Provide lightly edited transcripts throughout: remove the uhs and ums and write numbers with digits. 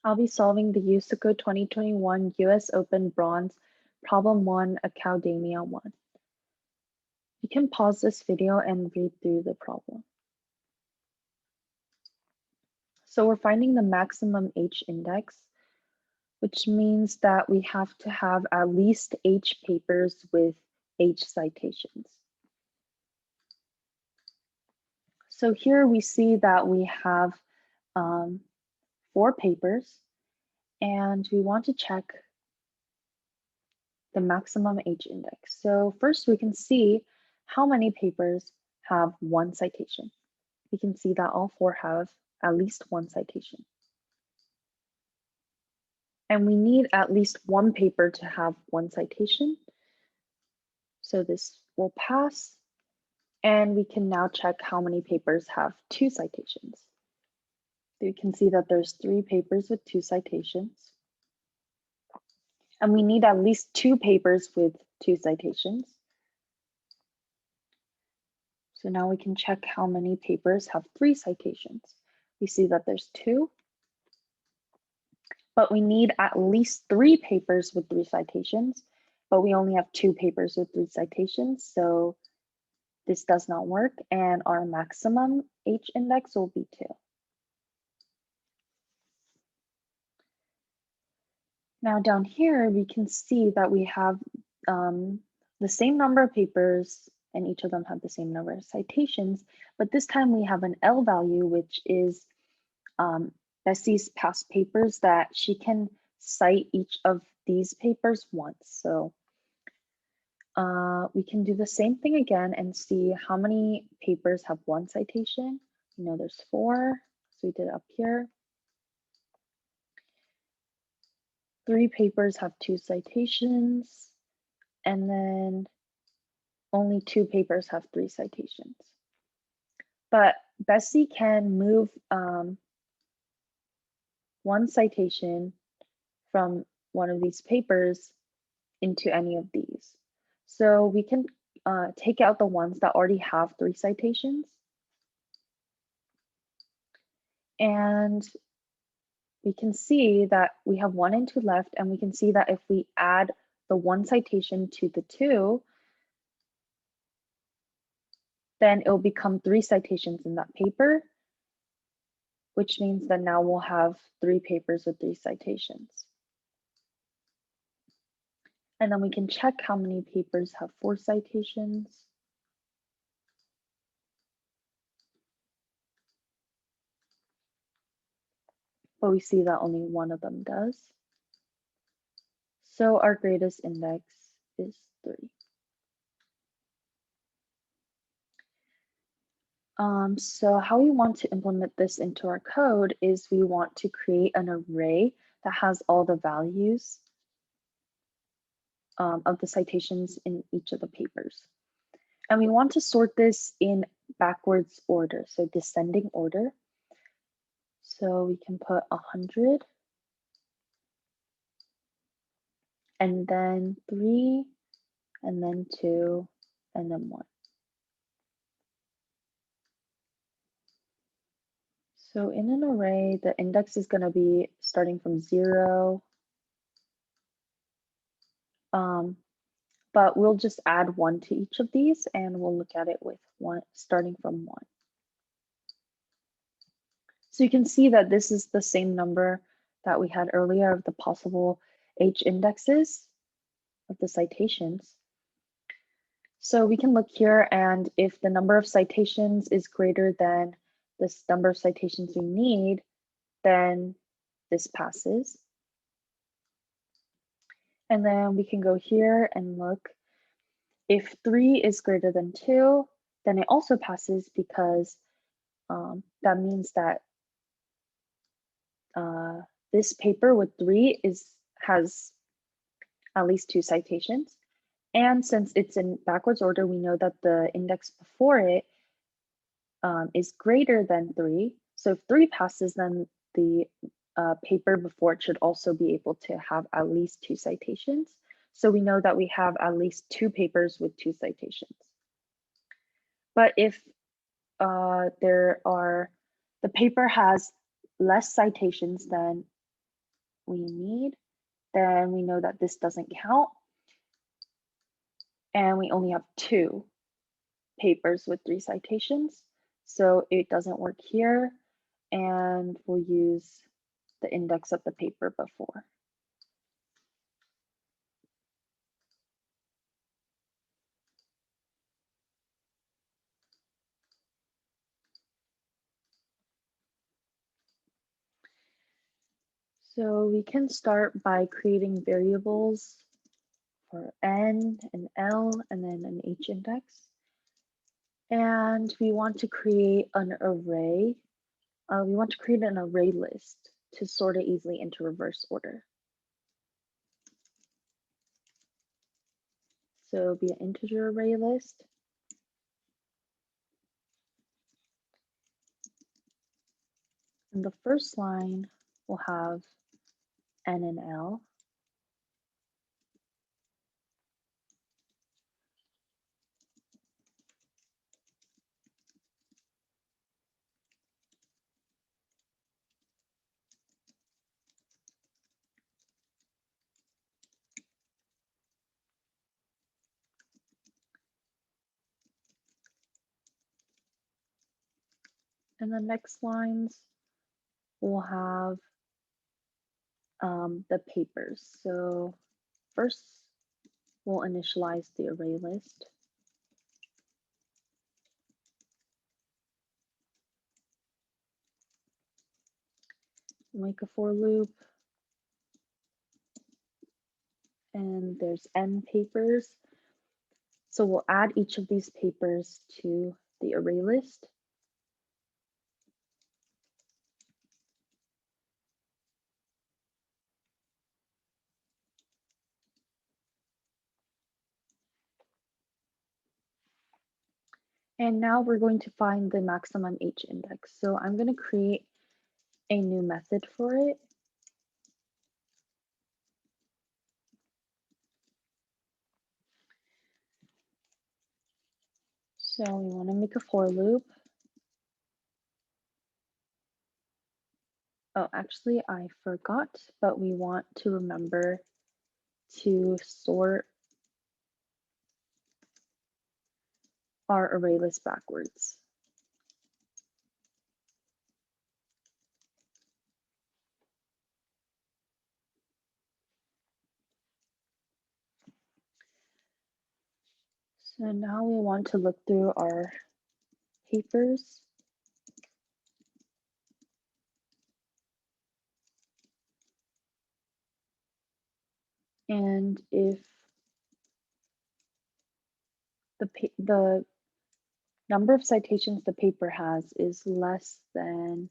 I'll be solving the USACO 2021 US Open Bronze Problem 1 Acowdemia 1. You can pause this video and read through the problem. So we're finding the maximum H index, which means that we have to have at least H papers with H citations. So here we see that we have 4 papers, and we want to check the maximum H index. So first we can see how many papers have 1 citation. We can see that all 4 have at least 1 citation. And we need at least 1 paper to have 1 citation. So this will pass. And we can now check how many papers have 2 citations. So you can see that there's 3 papers with 2 citations. And we need at least 2 papers with 2 citations. So now we can check how many papers have 3 citations. We see that there's 2. But we need at least 3 papers with 3 citations, but we only have 2 papers with 3 citations, so this does not work, and our maximum H index will be 2. Now down here, we can see that we have the same number of papers, and each of them have the same number of citations, but this time we have an L value, which is Bessie's past papers, that she can cite each of these papers once. So we can do the same thing again and see how many papers have 1 citation. You know, there's 4, so we did it up here. 3 papers have 2 citations, and then only 2 papers have 3 citations. But Bessie can move 1 citation from one of these papers into any of these. So we can take out the ones that already have 3 citations. And we can see that we have 1 and 2 left, and we can see that if we add the 1 citation to the 2, then it will become 3 citations in that paper, which means that now we'll have 3 papers with 3 citations. And then we can check how many papers have 4 citations. But we see that only 1 of them does. So our greatest index is 3. So how we want to implement this into our code is we want to create an array that has all the values of the citations in each of the papers. And we want to sort this in backwards order, so descending order. So we can put 100, and then 3, and then 2, and then 1. So in an array, the index is going to be starting from 0. But we'll just add 1 to each of these, and we'll look at it with 1 starting from 1. So you can see that this is the same number that we had earlier of the possible H indexes of the citations. So we can look here, and if the number of citations is greater than this number of citations we need, then this passes. And then we can go here and look. If 3 is greater than 2, then it also passes, because that means that this paper with 3 has at least 2 citations. And since it's in backwards order, we know that the index before it is greater than 3. So if 3 passes, then the paper before it should also be able to have at least 2 citations. So we know that we have at least 2 papers with 2 citations. But if the paper has less citations than we need, then we know that this doesn't count. And we only have 2 papers with 3 citations, so it doesn't work here, and we'll use the index of the paper before. So we can start by creating variables for n and l and then an h index. And we want to create an array. We want to create an array list to sort it easily into reverse order. So it'll be an integer array list. And the first line will have n and l. And the next lines will have the papers. So first, we'll initialize the array list. Make a for loop. And there's n papers. So we'll add each of these papers to the array list. And now we're going to find the maximum h index. So I'm going to create a new method for it. So we want to make a for loop. Oh, actually, I forgot, but we want to remember to sort our array list backwards. So now we want to look through our papers. And if the number of citations the paper has is less than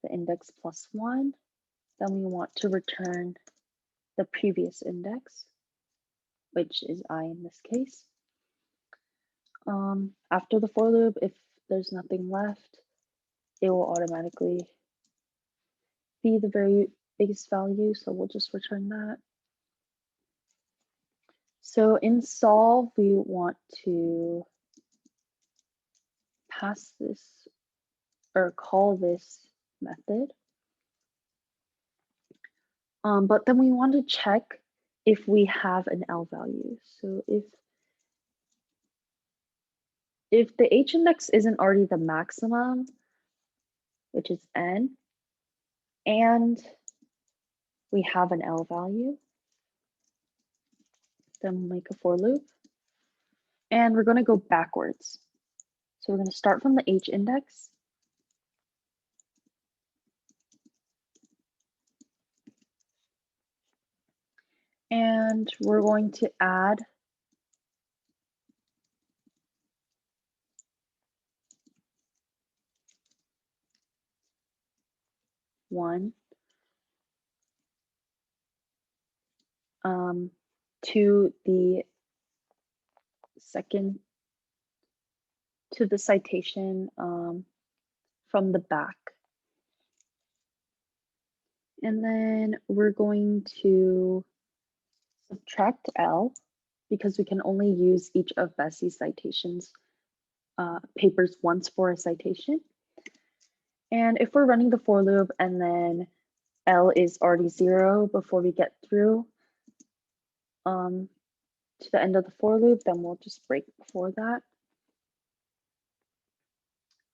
the index plus 1, then we want to return the previous index, which is I in this case. After the for loop, if there's nothing left, it will automatically be the very biggest value, so we'll just return that. So in solve, we want to pass this or call this method. But then we want to check if we have an L value. So if the H index isn't already the maximum, which is n, and we have an L value, then we'll make a for loop. And we're going to go backwards. So we're going to start from the H index. And we're going to add one to the citation from the back. And then we're going to subtract L because we can only use each of Bessie's citations papers once for a citation. And if we're running the for loop and then L is already 0 before we get through to the end of the for loop, then we'll just break before that.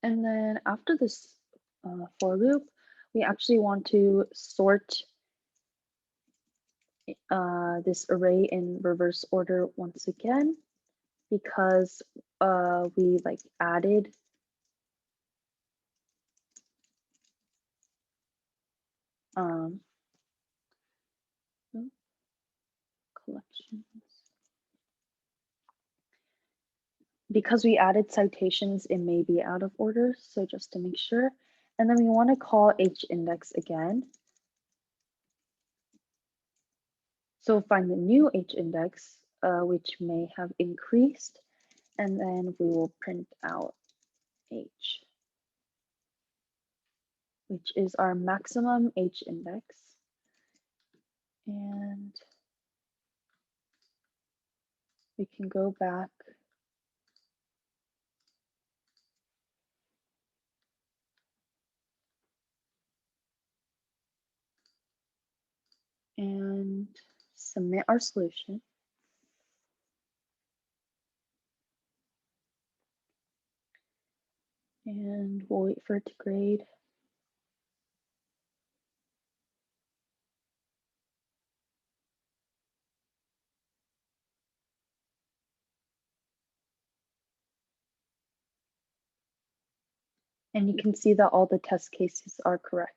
And then after this for loop, we actually want to sort this array in reverse order once again, because we like added collections. Because we added citations, it may be out of order, so just to make sure. And then we want to call h-index again. So find the new h-index, which may have increased, and then we will print out h, which is our maximum h-index. And we can go back and submit our solution. And we'll wait for it to grade. And you can see that all the test cases are correct.